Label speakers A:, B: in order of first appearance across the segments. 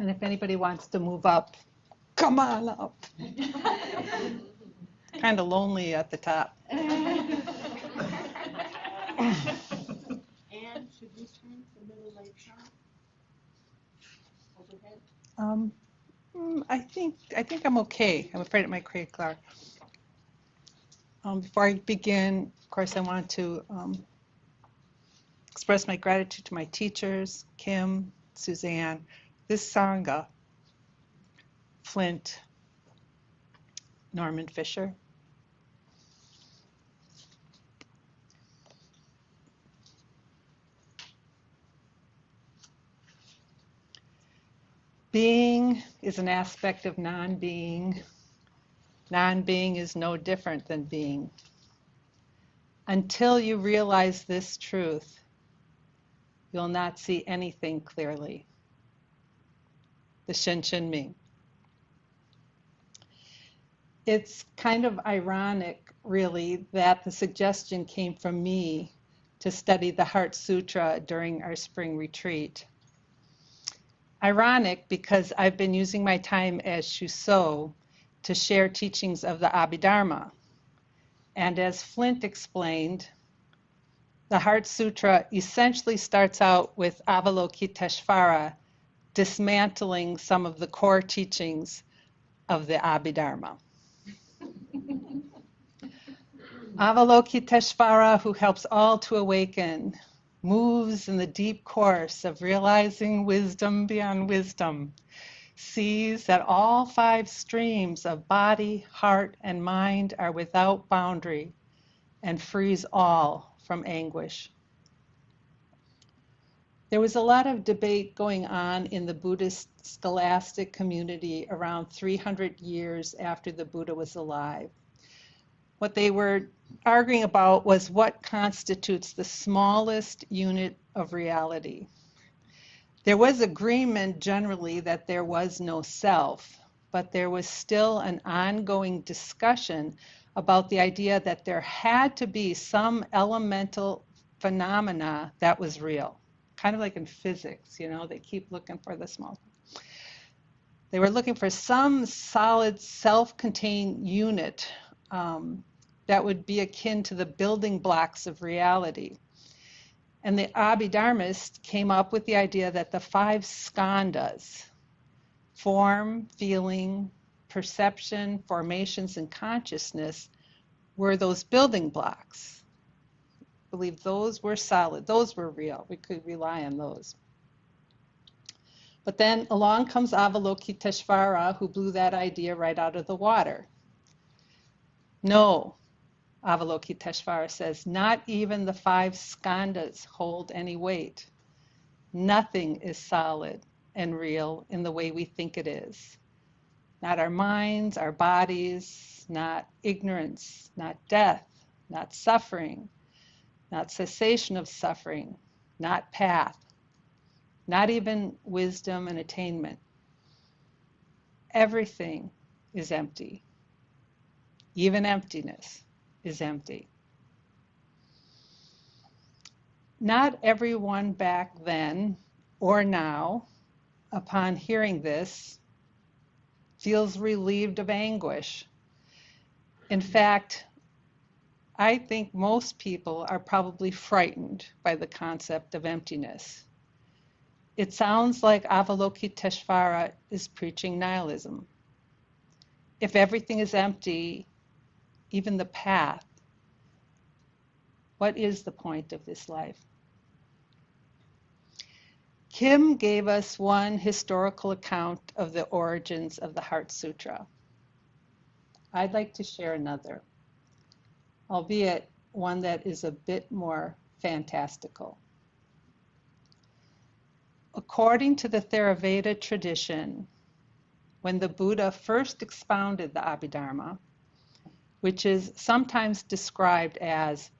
A: And if anybody wants to move up, come on up. Kind of lonely at the top.
B: And should we turn the middle lights on? Overhead?
A: I think I'm okay. I'm afraid it might create glare. Before I begin, of course, I want to express my gratitude to my teachers, Kim, Suzanne, this Sangha, Flint, Norman Fisher. Being is an aspect of non-being. Non-being is no different than being. Until you realize this truth, you'll not see anything clearly. The Shen Shen Ming. It's kind of ironic, really, that the suggestion came from me to study the Heart Sutra during our spring retreat. Ironic because I've been using my time as Shuso to share teachings of the Abhidharma. And as Flint explained, the Heart Sutra essentially starts out with Avalokiteshvara dismantling some of the core teachings of the Abhidharma. Avalokiteshvara, who helps all to awaken, moves in the deep course of realizing wisdom beyond wisdom, sees that all 5 streams of body, heart, and mind are without boundary, and frees all from anguish. There was a lot of debate going on in the Buddhist scholastic community around 300 years after the Buddha was alive. What they were arguing about was what constitutes the smallest unit of reality. There was agreement generally that there was no self, but there was still an ongoing discussion about the idea that there had to be some elemental phenomena that was real. Kind of like in physics, you know, they keep looking for the small. They were looking for some solid self-contained unit that would be akin to the building blocks of reality. And the Abhidharmists came up with the idea that the 5 skandhas, form, feeling, perception, formations, and consciousness, were those building blocks. I believe those were solid, those were real. We could rely on those. But then along comes Avalokiteshvara, who blew that idea right out of the water. No, Avalokiteshvara says, not even the 5 skandhas hold any weight. Nothing is solid and real in the way we think it is. Not our minds, our bodies, not ignorance, not death, not suffering, not cessation of suffering, not path, not even wisdom and attainment. Everything is empty. Even emptiness is empty. Not everyone back then or now, upon hearing this, feels relieved of anguish. In fact, I think most people are probably frightened by the concept of emptiness. It sounds like Avalokiteshvara is preaching nihilism. If everything is empty, even the path, what is the point of this life? Kim gave us one historical account of the origins of the Heart Sutra. I'd like to share another, albeit one that is a bit more fantastical. According to the Theravada tradition, when the Buddha first expounded the Abhidharma, which is sometimes described as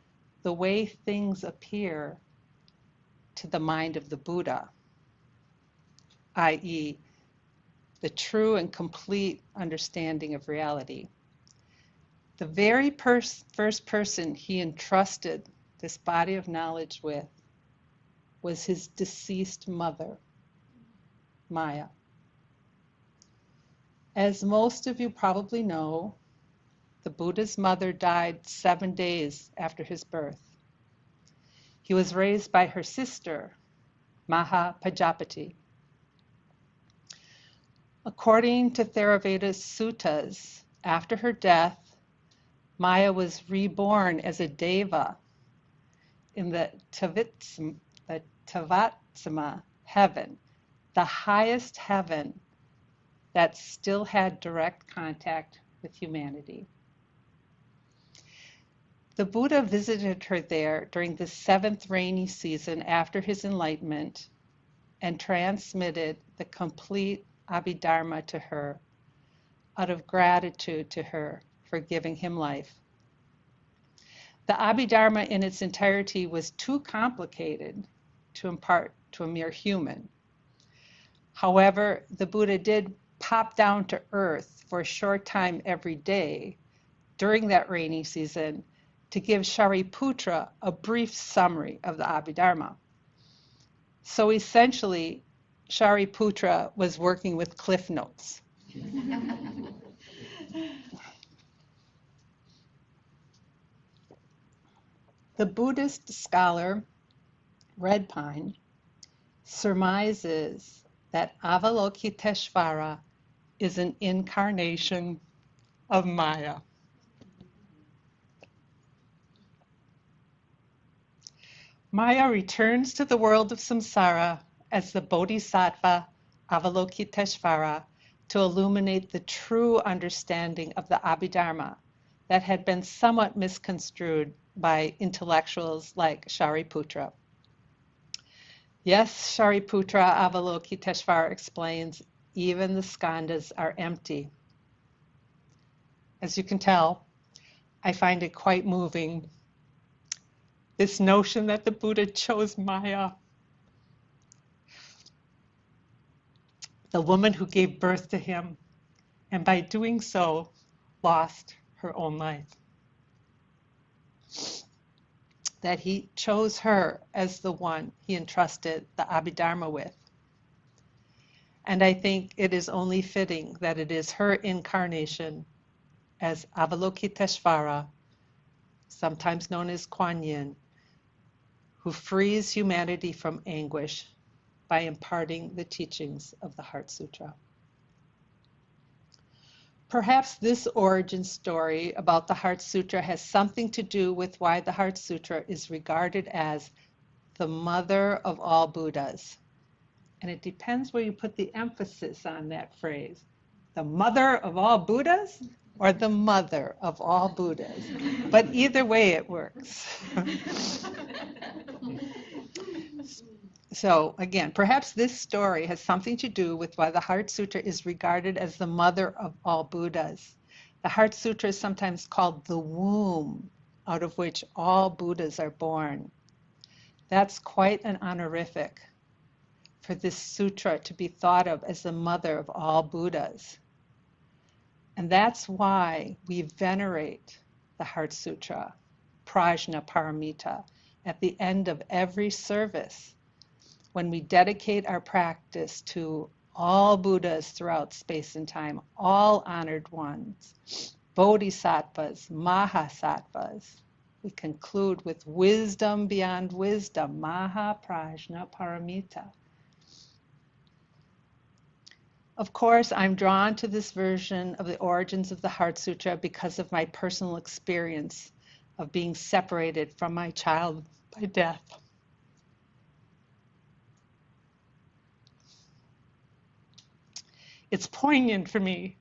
A: the way things appear to the mind of the Buddha, i.e., the true and complete understanding of reality. The very first person he entrusted this body of knowledge with was his deceased mother, Maya. As most of you probably know, the Buddha's mother died 7 days after his birth. He was raised by her sister, Maha Pajapati. According to Theravada's suttas, after her death, Maya was reborn as a deva in the Tavatsama heaven, the highest heaven that still had direct contact with humanity. The Buddha visited her there during the 7th rainy season after his enlightenment and transmitted the complete Abhidharma to her out of gratitude to her for giving him life. The Abhidharma in its entirety was too complicated to impart to a mere human. However, the Buddha did pop down to earth for a short time every day during that rainy season to give Shariputra a brief summary of the Abhidharma. So essentially, Shariputra was working with cliff notes. The Buddhist scholar Red Pine surmises that Avalokiteshvara is an incarnation of Maya. Maya returns to the world of samsara as the Bodhisattva Avalokiteshvara to illuminate the true understanding of the Abhidharma that had been somewhat misconstrued by intellectuals like Shariputra. Yes, Shariputra Avalokiteshvara explains, even the skandhas are empty. As you can tell, I find it quite moving. This notion that the Buddha chose Maya, the woman who gave birth to him, and by doing so, lost her own life. That he chose her as the one he entrusted the Abhidharma with. And I think it is only fitting that it is her incarnation as Avalokiteshvara, sometimes known as Kuan Yin, who frees humanity from anguish by imparting the teachings of the Heart Sutra. Perhaps this origin story about the Heart Sutra has something to do with why the Heart Sutra is regarded as the mother of all Buddhas. And it depends where you put the emphasis on that phrase. The mother of all Buddhas or the mother of all Buddhas. But either way it works. So again, perhaps this story has something to do with why the Heart Sutra is regarded as the mother of all Buddhas. The Heart Sutra is sometimes called the womb out of which all Buddhas are born. That's quite an honorific for this sutra to be thought of as the mother of all Buddhas. And that's why we venerate the Heart Sutra, Prajna Paramita, at the end of every service, when we dedicate our practice to all Buddhas throughout space and time, all honored ones, Bodhisattvas, Mahasattvas. We conclude with wisdom beyond wisdom, Maha Prajna Paramita. Of course, I'm drawn to this version of the origins of the Heart Sutra because of my personal experience of being separated from my child by death. It's poignant for me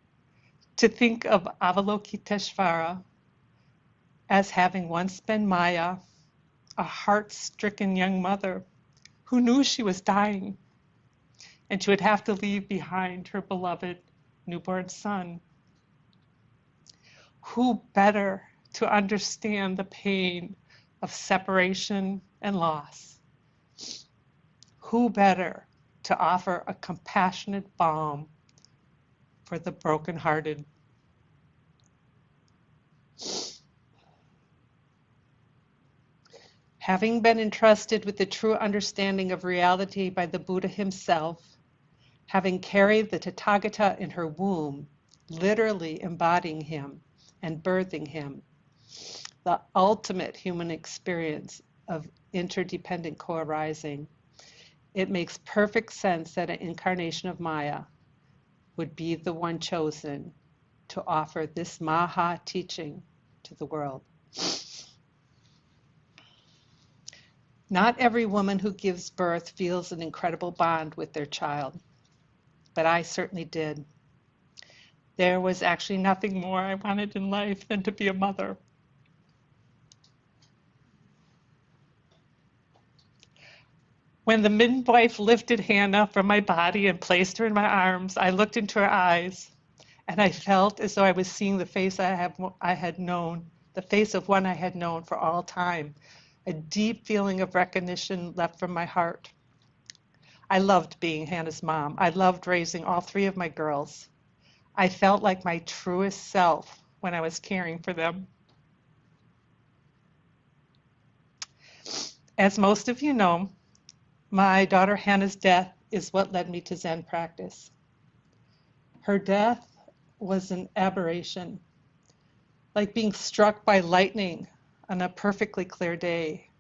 A: to think of Avalokiteshvara as having once been Maya, a heart-stricken young mother who knew she was dying and she would have to leave behind her beloved newborn son. Who better to understand the pain of separation and loss? Who better to offer a compassionate balm for the brokenhearted? Having been entrusted with the true understanding of reality by the Buddha himself, having carried the Tathagata in her womb, literally embodying him and birthing him, the ultimate human experience of interdependent co-arising. It makes perfect sense that an incarnation of Maya would be the one chosen to offer this Maha teaching to the world. Not every woman who gives birth feels an incredible bond with their child, but I certainly did. There was actually nothing more I wanted in life than to be a mother. When the midwife lifted Hannah from my body and placed her in my arms, I looked into her eyes, and I felt as though I was seeing the face I had known, the face of one I had known for all time. A deep feeling of recognition left from my heart. I loved being Hannah's mom. I loved raising all three of my girls. I felt like my truest self when I was caring for them. As most of you know, my daughter Hannah's death is what led me to Zen practice. Her death was an aberration, like being struck by lightning on a perfectly clear day.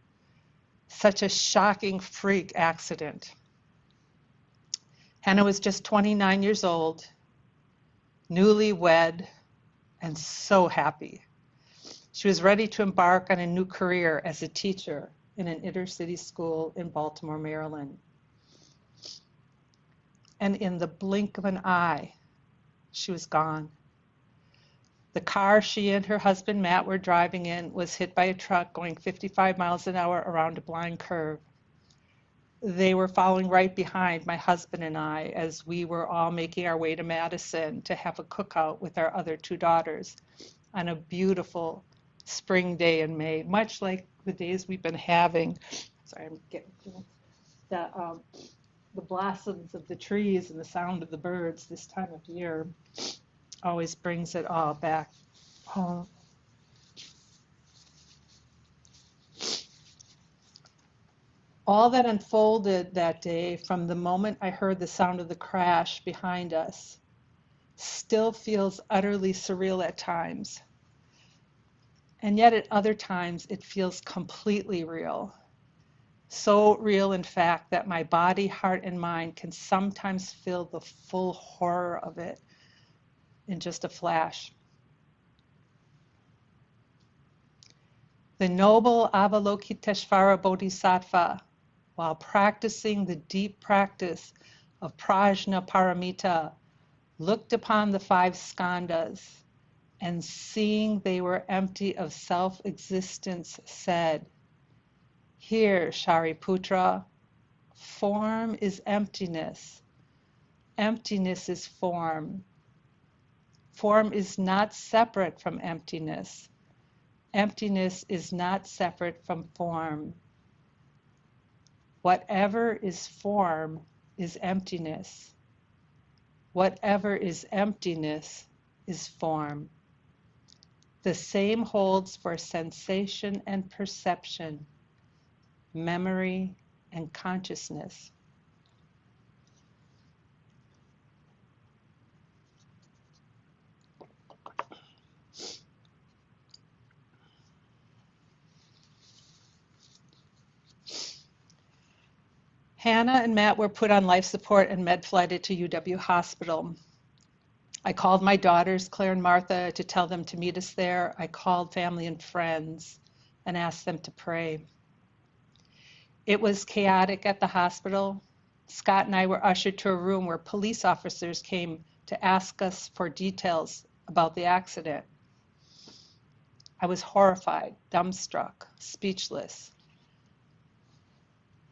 A: Such a shocking freak accident. Hannah was just 29 years old, newlywed, and so happy. She was ready to embark on a new career as a teacher in an inner-city school in Baltimore, Maryland. And in the blink of an eye, she was gone. The car she and her husband Matt were driving in was hit by a truck going 55 miles an hour around a blind curve. They were following right behind my husband and I as we were all making our way to Madison to have a cookout with our other two daughters on a beautiful spring day in May, much like the days we've been having. Sorry, I'm getting the blossoms of the trees and the sound of the birds this time of year always brings it all back home. All that unfolded that day from the moment I heard the sound of the crash behind us still feels utterly surreal at times. And yet at other times it feels completely real. So real, in fact, that my body, heart, and mind can sometimes feel the full horror of it in just a flash. The noble Avalokiteshvara Bodhisattva, while practicing the deep practice of prajna paramita, looked upon the five skandhas and seeing they were empty of self-existence said, "Here, Shariputra, form is emptiness. Emptiness is form. Form is not separate from emptiness. Emptiness is not separate from form. Whatever is form is emptiness. Whatever is emptiness is form. The same holds for sensation and perception, memory and consciousness." Hannah and Matt were put on life support and med-flighted to UW Hospital. I called my daughters, Claire and Martha, to tell them to meet us there. I called family and friends and asked them to pray. It was chaotic at the hospital. Scott and I were ushered to a room where police officers came to ask us for details about the accident. I was horrified, dumbstruck, speechless.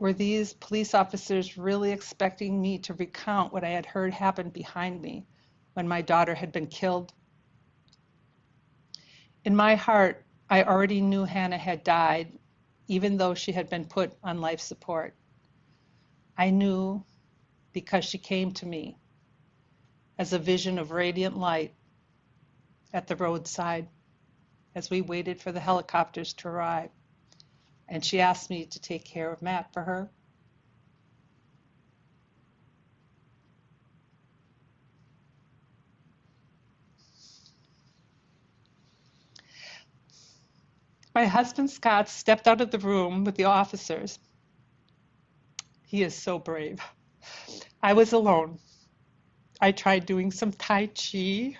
A: Were these police officers really expecting me to recount what I had heard happen behind me when my daughter had been killed? In my heart, I already knew Hannah had died, even though she had been put on life support. I knew because she came to me as a vision of radiant light at the roadside as we waited for the helicopters to arrive. And she asked me to take care of Matt for her. My husband Scott stepped out of the room with the officers. He is so brave. I was alone. I tried doing some Tai Chi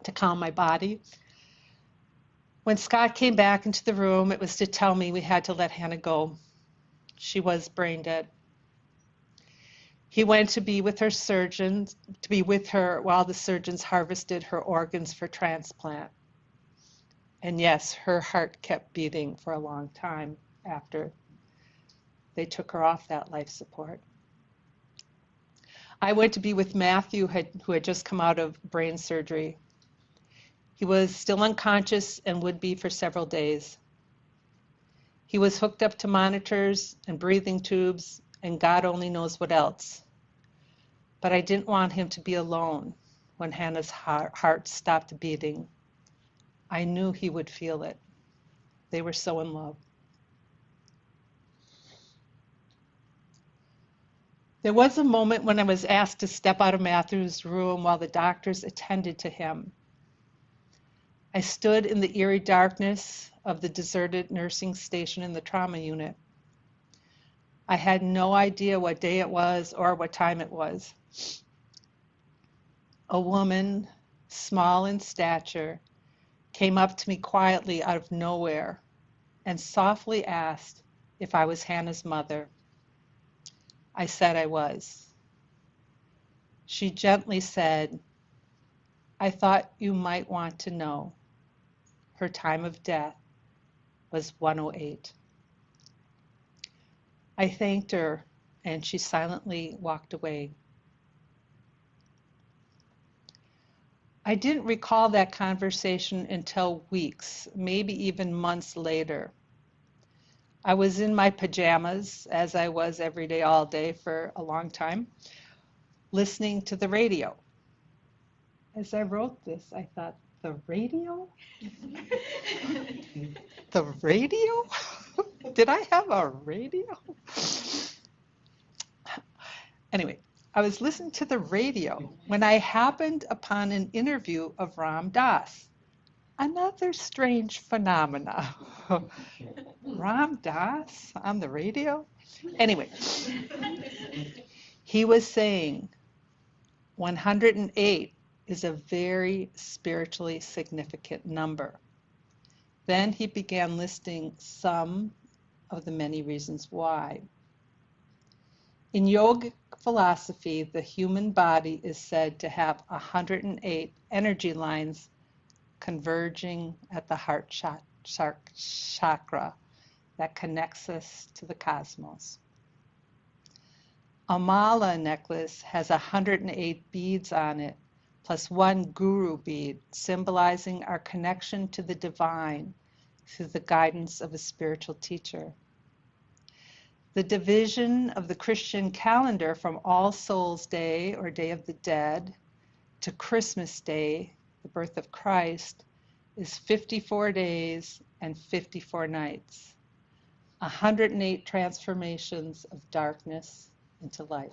A: to calm my body. When Scott came back into the room, it was to tell me we had to let Hannah go. She was brain dead. He went to be with her surgeons, to be with her while the surgeons harvested her organs for transplant. And yes, her heart kept beating for a long time after they took her off that life support. I went to be with Matthew, who had just come out of brain surgery. He was still unconscious and would be for several days. He was hooked up to monitors and breathing tubes and God only knows what else. But I didn't want him to be alone when Hannah's heart stopped beating. I knew he would feel it. They were so in love. There was a moment when I was asked to step out of Matthew's room while the doctors attended to him. I stood in the eerie darkness of the deserted nursing station in the trauma unit. I had no idea what day it was or what time it was. A woman, small in stature, came up to me quietly out of nowhere and softly asked if I was Hannah's mother. I said I was. She gently said, I thought you might want to know. Her time of death was 1:08. I thanked her and she silently walked away. I didn't recall that conversation until weeks, maybe even months later. I was in my pajamas, as I was every day, all day for a long time, listening to the radio. As I wrote this, I thought, the radio? The radio? Did I have a radio? Anyway, I was listening to the radio when I happened upon an interview of Ram Dass. Another strange phenomena. Ram Dass on the radio? Anyway, he was saying 108 is a very spiritually significant number. Then he began listing some of the many reasons why. In yogic philosophy, the human body is said to have 108 energy lines converging at the heart chakra that connects us to the cosmos. A mala necklace has 108 beads on it, plus one guru bead, symbolizing our connection to the divine through the guidance of a spiritual teacher. The division of the Christian calendar from All Souls Day, or Day of the Dead, to Christmas Day, the birth of Christ, is 54 days and 54 nights, 108 transformations of darkness into light.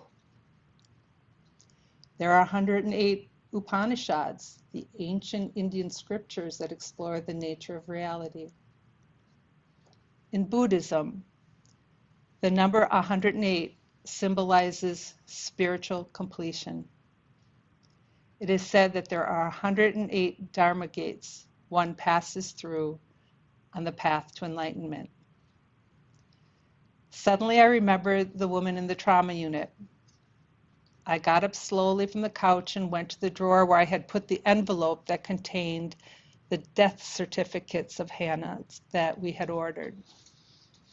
A: There are 108 Upanishads, the ancient Indian scriptures that explore the nature of reality. In Buddhism, the number 108 symbolizes spiritual completion. It is said that there are 108 dharma gates one passes through on the path to enlightenment. Suddenly I remembered the woman in the trauma unit. I got up slowly from the couch and went to the drawer where I had put the envelope that contained the death certificates of Hannah that we had ordered.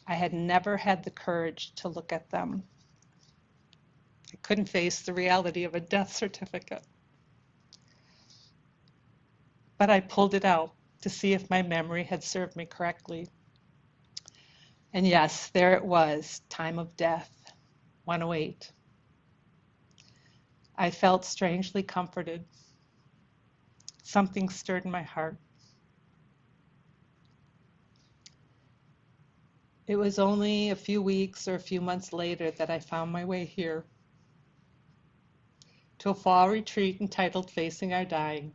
A: I had never had the courage to look at them. I couldn't face the reality of a death certificate. But I pulled it out to see if my memory had served me correctly. And yes, there it was, time of death, 108. I felt strangely comforted. Something stirred in my heart. It was only a few weeks or a few months later that I found my way here to a fall retreat entitled Facing Our Dying.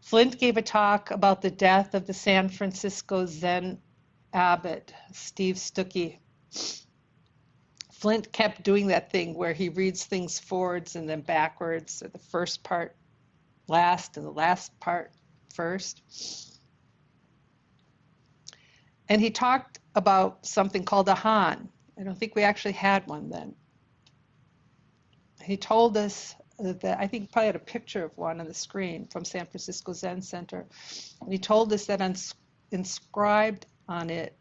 A: Flint gave a talk about the death of the San Francisco Zen abbot, Steve Stuckey. Flint kept doing that thing where he reads things forwards and then backwards, or the first part last and the last part first. And he talked about something called a Han. I don't think we actually had one then. He told us that, I think he probably had a picture of one on the screen from San Francisco Zen Center. And he told us that inscribed on it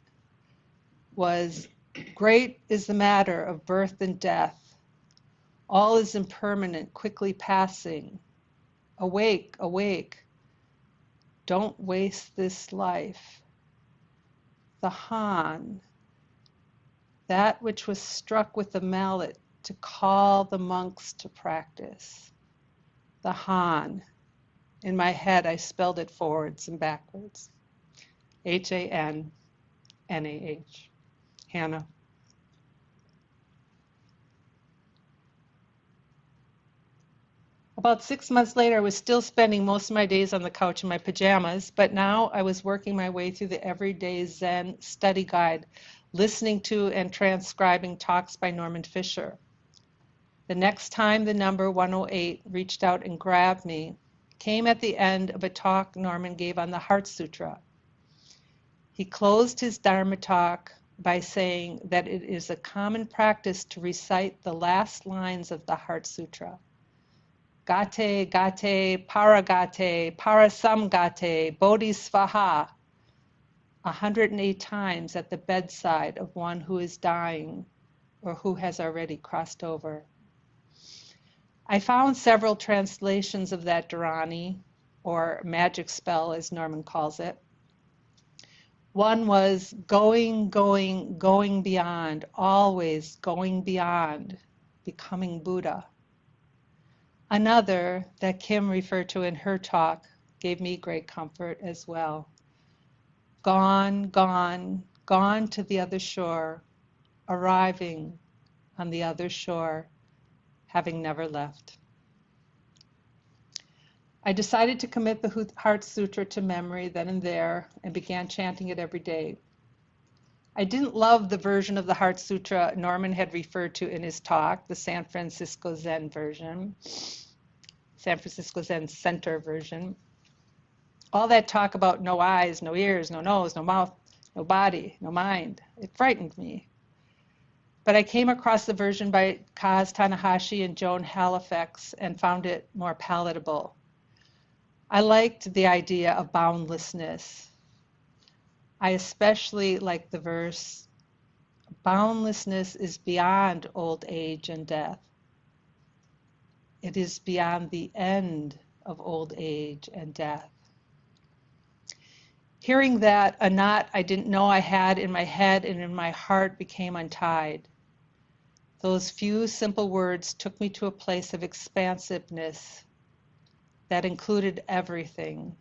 A: was, "Great is the matter of birth and death. All is impermanent, quickly passing. Awake, awake. Don't waste this life." The Han, that which was struck with the mallet to call the monks to practice. The Han. In my head, I spelled it forwards and backwards. H-A-N-N-A-H. Hannah. About 6 months later, I was still spending most of my days on the couch in my pajamas, but now I was working my way through the Everyday Zen study guide, listening to and transcribing talks by Norman Fisher. The next time the number 108 reached out and grabbed me came at the end of a talk Norman gave on the Heart Sutra. He closed his Dharma talk by saying that it is a common practice to recite the last lines of the Heart Sutra. Gate, gate, paragate, parasamgate, bodhisvaha, 108 times at the bedside of one who is dying or who has already crossed over. I found several translations of that dharani, or magic spell as Norman calls it. One was going, going, going beyond, always going beyond, becoming Buddha. Another that Kim referred to in her talk gave me great comfort as well. Gone, gone, gone to the other shore, arriving on the other shore, having never left. I decided to commit the Heart Sutra to memory then and there and began chanting it every day. I didn't love the version of the Heart Sutra Norman had referred to in his talk, the San Francisco Zen version, San Francisco Zen Center version. All that talk about no eyes, no ears, no nose, no mouth, no body, no mind, it frightened me. But I came across the version by Kaz Tanahashi and Joan Halifax and found it more palatable. I liked the idea of boundlessness. I especially liked the verse, "Boundlessness is beyond old age and death. It is beyond the end of old age and death." Hearing that, a knot I didn't know I had in my head and in my heart became untied. Those few simple words took me to a place of expansiveness that included everything,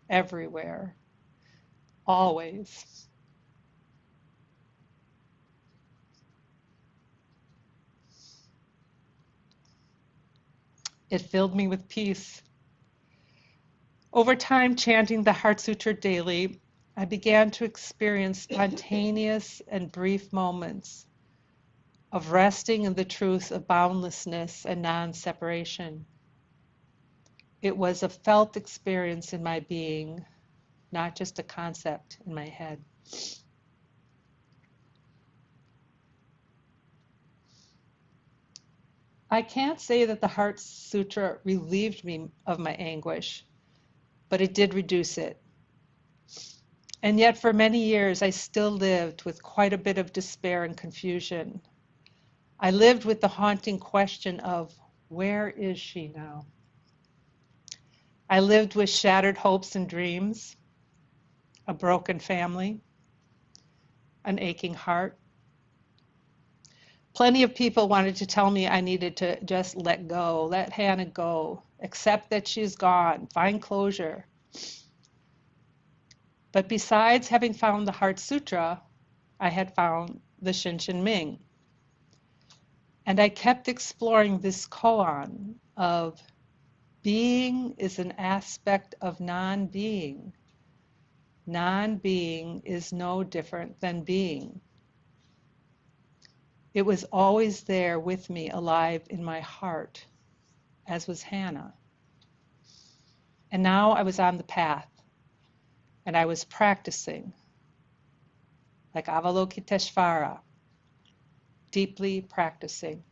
A: everywhere, always. It filled me with peace. Over time, chanting the Heart Sutra daily, I began to experience spontaneous and brief moments of resting in the truth of boundlessness and non-separation. It was a felt experience in my being, not just a concept in my head. I can't say that the Heart Sutra relieved me of my anguish, but it did reduce it. And yet for many years, I still lived with quite a bit of despair and confusion. I lived with the haunting question of, where is she now? I lived with shattered hopes and dreams, a broken family, an aching heart. Plenty of people wanted to tell me I needed to just let go, let Hannah go, accept that she's gone, find closure. But besides having found the Heart Sutra, I had found the Shinshin Ming. And I kept exploring this koan of Being is an aspect of non-being. Non-being is no different than being. It was always there with me, alive in my heart, as was Hannah. And now I was on the path, and I was practicing, like Avalokiteshvara, deeply practicing.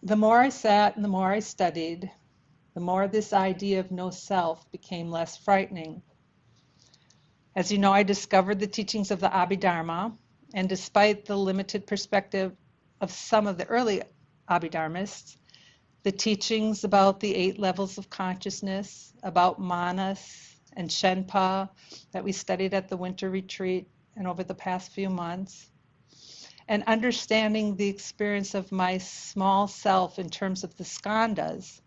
A: The more I sat and the more I studied, the more this idea of no self became less frightening. As you know, I discovered the teachings of the Abhidharma, and despite the limited perspective of some of the early Abhidharmists, the teachings about the 8 levels of consciousness, about Manas and Shenpa that we studied at the winter retreat and over the past few months, and understanding the experience of my small self in terms of the skandhas,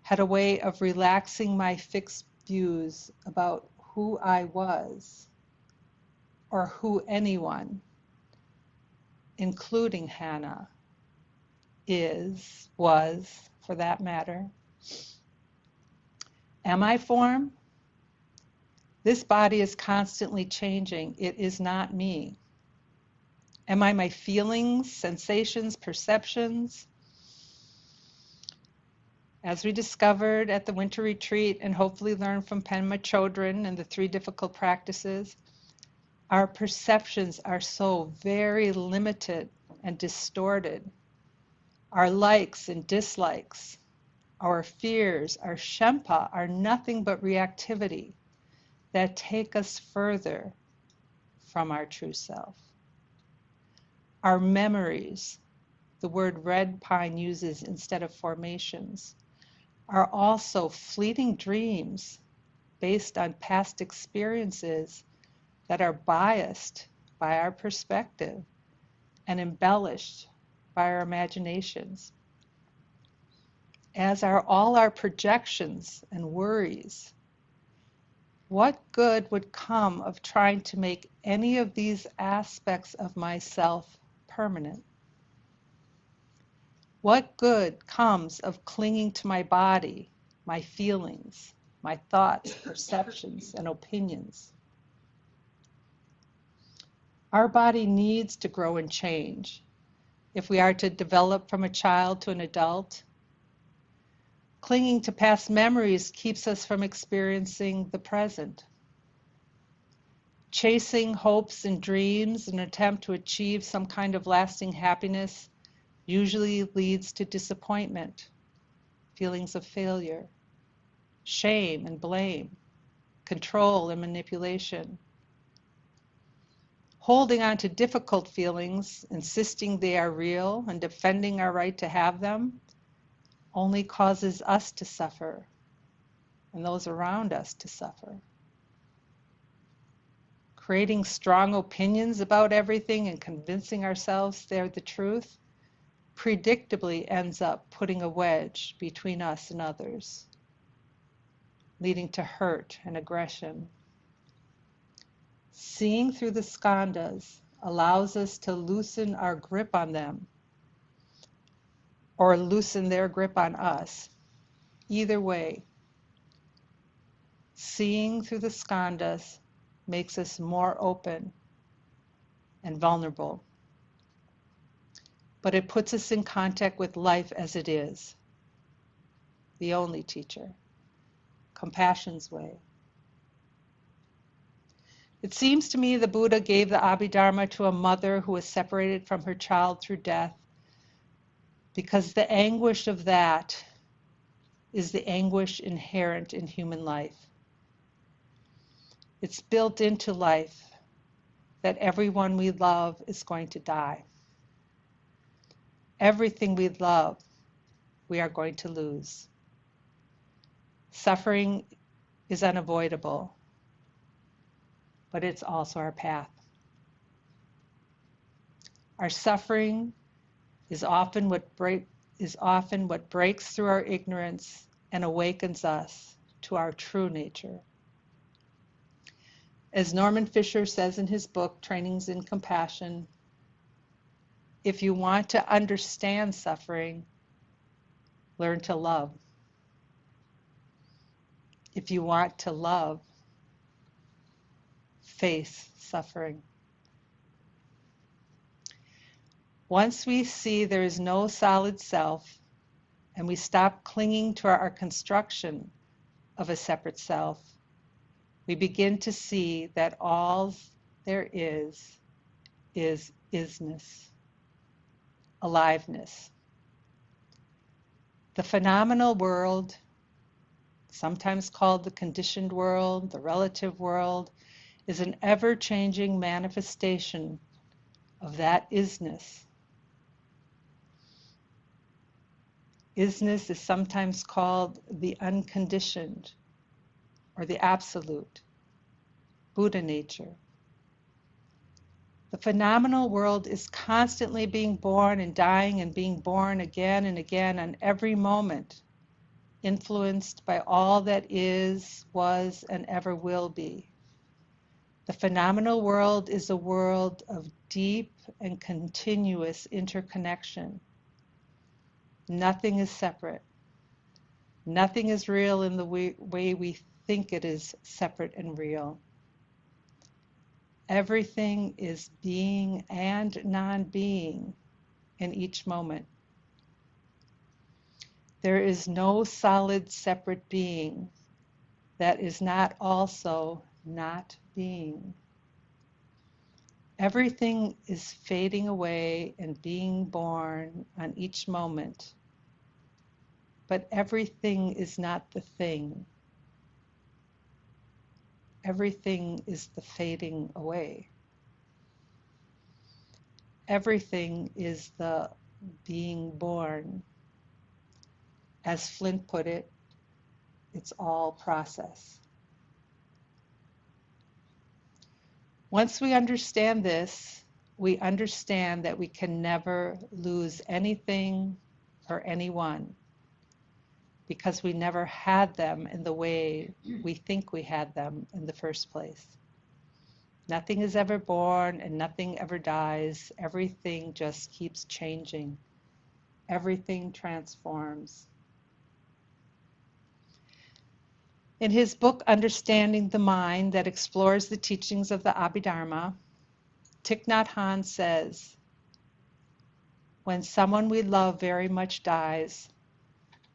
A: had a way of relaxing my fixed views about who I was, or who anyone, including Hannah, was, for that matter. Am I form? This body is constantly changing. It is not me. Am I my feelings, sensations, perceptions? As we discovered at the winter retreat and hopefully learned from Penma Chodron and the 3 difficult practices, our perceptions are so very limited and distorted. Our likes and dislikes, our fears, our Shempa are nothing but reactivity that take us further from our true self. Our memories, the word Red Pine uses instead of formations, are also fleeting dreams based on past experiences that are biased by our perspective and embellished by our imaginations, as are all our projections and worries. What good would come of trying to make any of these aspects of myself permanent? What good comes of clinging to my body, my feelings, my thoughts, perceptions, and opinions? Our body needs to grow and change if we are to develop from a child to an adult. Clinging to past memories keeps us from experiencing the present. Chasing hopes and dreams in an attempt to achieve some kind of lasting happiness usually leads to disappointment, feelings of failure, shame and blame, control and manipulation. Holding on to difficult feelings, insisting they are real, and defending our right to have them only causes us to suffer and those around us to suffer. Creating strong opinions about everything and convincing ourselves they're the truth predictably ends up putting a wedge between us and others, leading to hurt and aggression. Seeing through the skandhas allows us to loosen our grip on them, or loosen their grip on us. Either way, seeing through the skandhas makes us more open and vulnerable. But it puts us in contact with life as it is, the only teacher, compassion's way. It seems to me the Buddha gave the Abhidharma to a mother who was separated from her child through death, because the anguish of that is the anguish inherent in human life. It's built into life that everyone we love is going to die. Everything we love, we are going to lose. Suffering is unavoidable, but it's also our path. Our suffering is often what breaks through our ignorance and awakens us to our true nature. As Norman Fisher says in his book, Trainings in Compassion, If you want to understand suffering, learn to love. If you want to love, face suffering. Once we see there is no solid self, and we stop clinging to our construction of a separate self, we begin to see that all there is isness, aliveness. The phenomenal world, sometimes called the conditioned world, the relative world, is an ever-changing manifestation of that isness. Isness is sometimes called the unconditioned or the absolute, Buddha nature. The phenomenal world is constantly being born and dying and being born again and again on every moment, influenced by all that is, was, and ever will be. The phenomenal world is a world of deep and continuous interconnection. Nothing is separate. Nothing is real in the way we think it is separate and real. Everything is being and non-being in each moment. There is no solid separate being that is not also not being. Everything is fading away and being born on each moment. But everything is not the thing. Everything is the fading away. Everything is the being born. As Flint put it, it's all process. Once we understand this, we understand that we can never lose anything or anyone, because we never had them in the way we think we had them in the first place. Nothing is ever born and nothing ever dies. Everything just keeps changing. Everything transforms. In his book, Understanding the Mind, that explores the teachings of the Abhidharma, Thich Nhat Hanh says, when someone we love very much dies,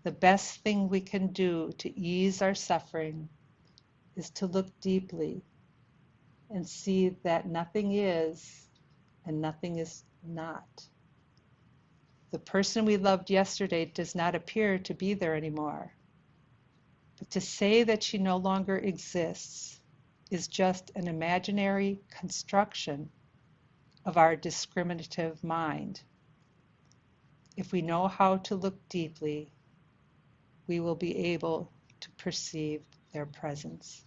A: the best thing we can do to ease our suffering is to look deeply and see that nothing is and nothing is not. The person we loved yesterday does not appear to be there anymore. But to say that she no longer exists is just an imaginary construction of our discriminative mind. If we know how to look deeply, we will be able to perceive their presence.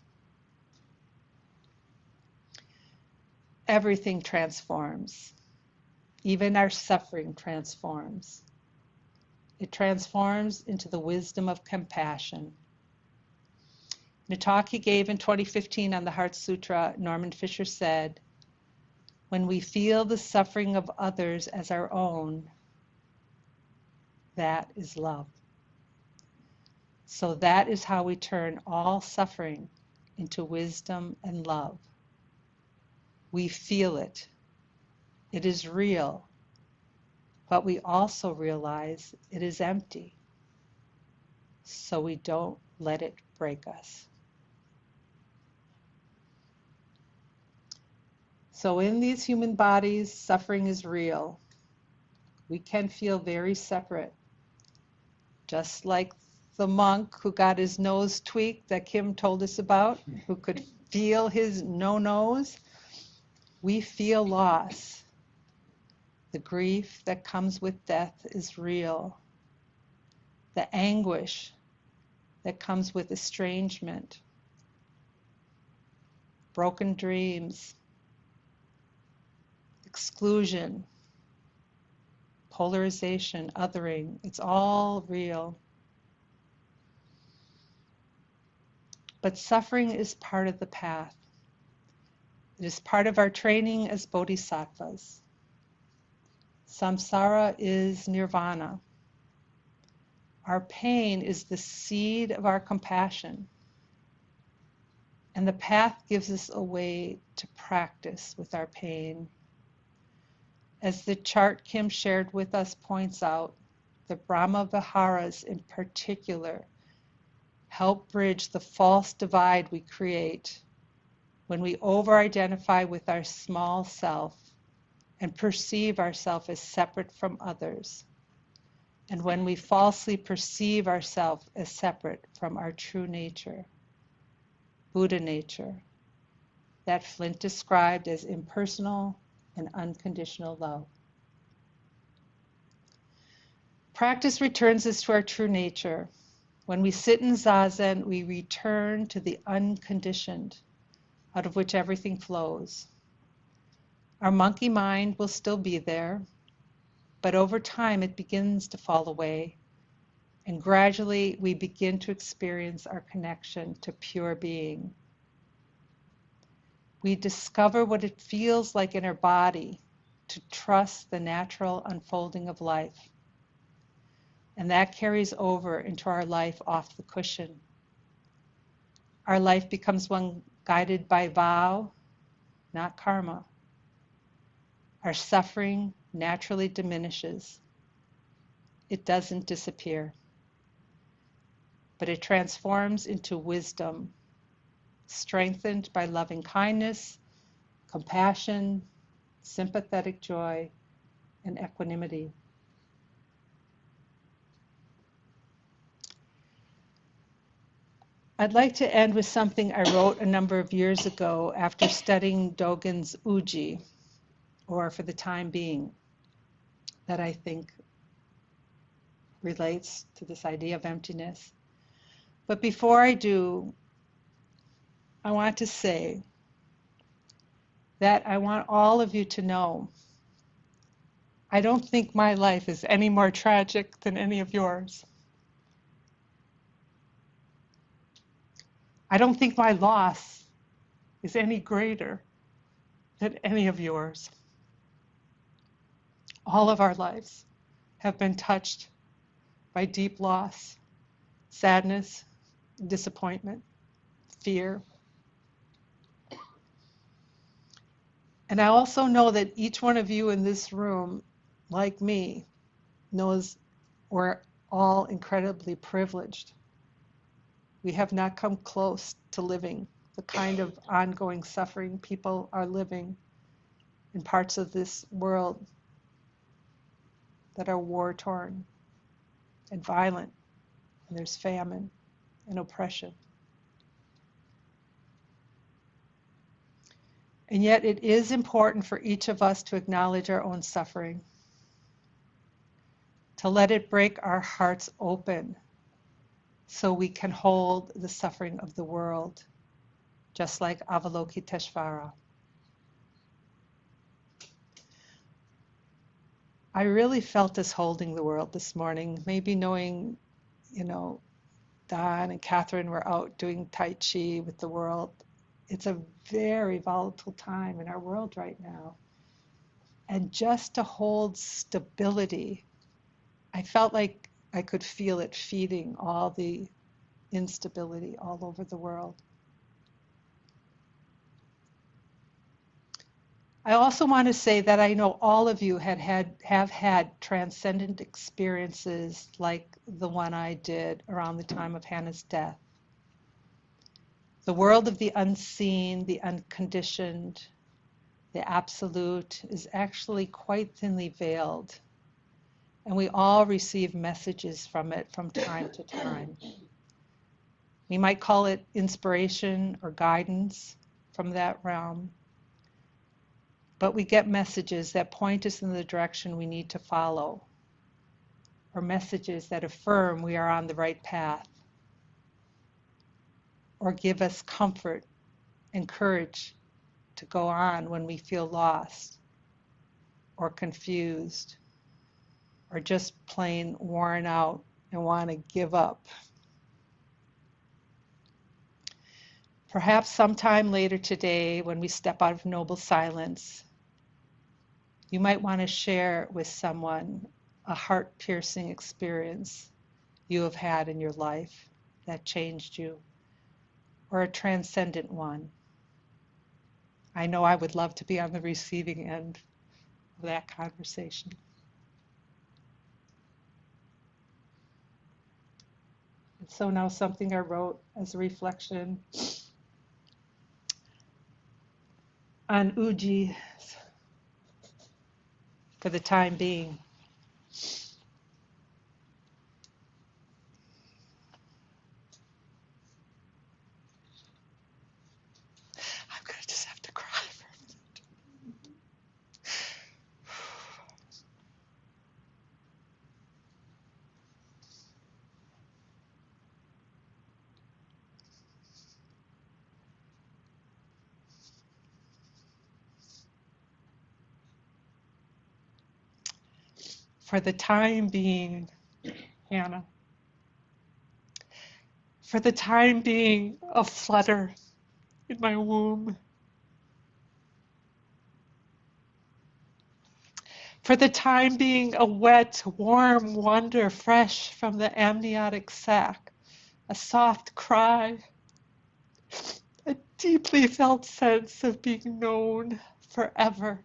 A: Everything transforms. Even our suffering transforms. It transforms into the wisdom of compassion. In a talk he gave in 2015 on the Heart Sutra, Norman Fisher said, when we feel the suffering of others as our own, that is love. So that is how we turn all suffering into wisdom and love. We feel it. It is real. But we also realize it is empty. So we don't let it break us. So in these human bodies, suffering is real. We can feel very separate. Just like the monk who got his nose tweaked that Kim told us about, who could feel his no nose, we feel loss. The grief that comes with death is real. The anguish that comes with estrangement, broken dreams, exclusion, polarization, othering, it's all real. But suffering is part of the path. It is part of our training as bodhisattvas. Samsara is nirvana. Our pain is the seed of our compassion. And the path gives us a way to practice with our pain. As the chart Kim shared with us points out, the Brahma Viharas in particular help bridge the false divide we create when we over-identify with our small self and perceive ourselves as separate from others, and when we falsely perceive ourselves as separate from our true nature, Buddha nature, that Flint described as impersonal and unconditional love. Practice returns us to our true nature. When we sit in Zazen, we return to the unconditioned, out of which everything flows. Our monkey mind will still be there, but over time it begins to fall away, and gradually we begin to experience our connection to pure being. We discover what it feels like in our body to trust the natural unfolding of life. And that carries over into our life off the cushion. Our life becomes one guided by vow, not karma. Our suffering naturally diminishes. It doesn't disappear, but it transforms into wisdom, strengthened by loving kindness, compassion, sympathetic joy, and equanimity. I'd like to end with something I wrote a number of years ago after studying Dogen's Uji, or For the Time Being, that I think relates to this idea of emptiness. But before I do, I want to say that I want all of you to know I don't think my life is any more tragic than any of yours. I don't think my loss is any greater than any of yours. All of our lives have been touched by deep loss, sadness, disappointment, fear. And I also know that each one of you in this room, like me, knows we're all incredibly privileged. We have not come close to living the kind of ongoing suffering people are living in parts of this world that are war-torn and violent, and there's famine and oppression. And yet it is important for each of us to acknowledge our own suffering, to let it break our hearts open so we can hold the suffering of the world, just like Avalokiteshvara. I really felt us holding the world this morning, maybe knowing, Don and Catherine were out doing Tai Chi with the world. It's a very volatile time in our world right now. And just to hold stability, I felt like I could feel it feeding all the instability all over the world. I also want to say that I know all of you have had transcendent experiences like the one I did around the time of Hannah's death. The world of the unseen, the unconditioned, the absolute is actually quite thinly veiled, and we all receive messages from it from time to time. We might call it inspiration or guidance from that realm, but we get messages that point us in the direction we need to follow, or messages that affirm we are on the right path, or give us comfort and courage to go on when we feel lost or confused or just plain worn out and want to give up. Perhaps sometime later today, when we step out of noble silence, You might want to share with someone a heart-piercing experience you have had in your life that changed you, or a transcendent one. I know I would love to be on the receiving end of that conversation. And so now something I wrote as a reflection on Uji for the time being. I'm going to just have to cry for a minute. For the time being, Hannah, for the time being, a flutter in my womb. For the time being, a wet, warm wonder fresh from the amniotic sac, a soft cry, a deeply felt sense of being known forever.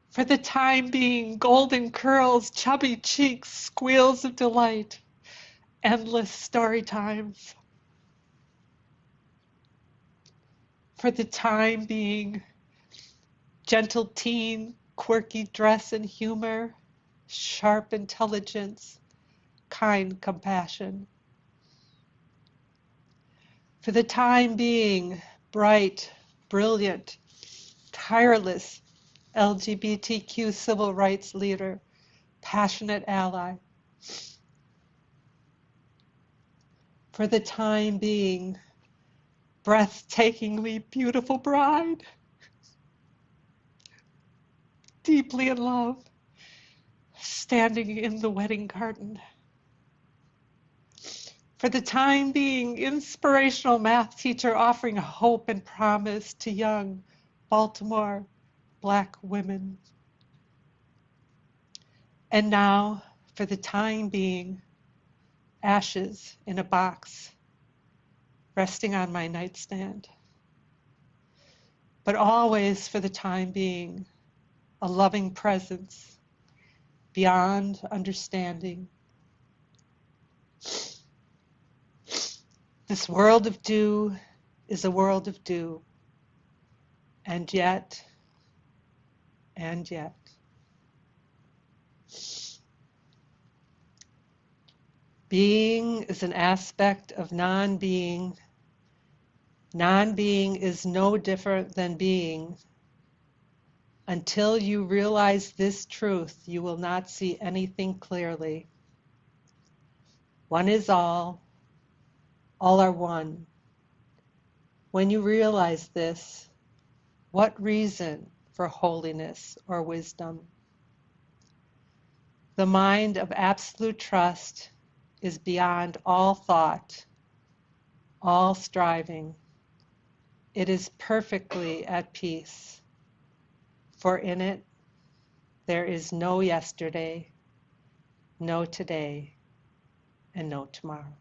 A: For the time being, golden curls, chubby cheeks, squeals of delight, endless story times. For the time being, gentle teen, quirky dress and humor, sharp intelligence, kind compassion. For the time being, bright, brilliant, tireless LGBTQ civil rights leader, passionate ally. For the time being, breathtakingly beautiful bride, deeply in love, standing in the wedding garden. For the time being, inspirational math teacher offering hope and promise to young Baltimore Black women. And now, for the time being, ashes in a box resting on my nightstand. But always, for the time being, a loving presence beyond understanding. This world of dew is a world of dew, and yet, being is an aspect of non-being. Non-being is no different than being. Until you realize this truth, you will not see anything clearly. One is all are one. When you realize this, what reason for holiness or wisdom? The mind of absolute trust is beyond all thought, all striving. It is perfectly at peace, for in it there is no yesterday, no today, and no tomorrow.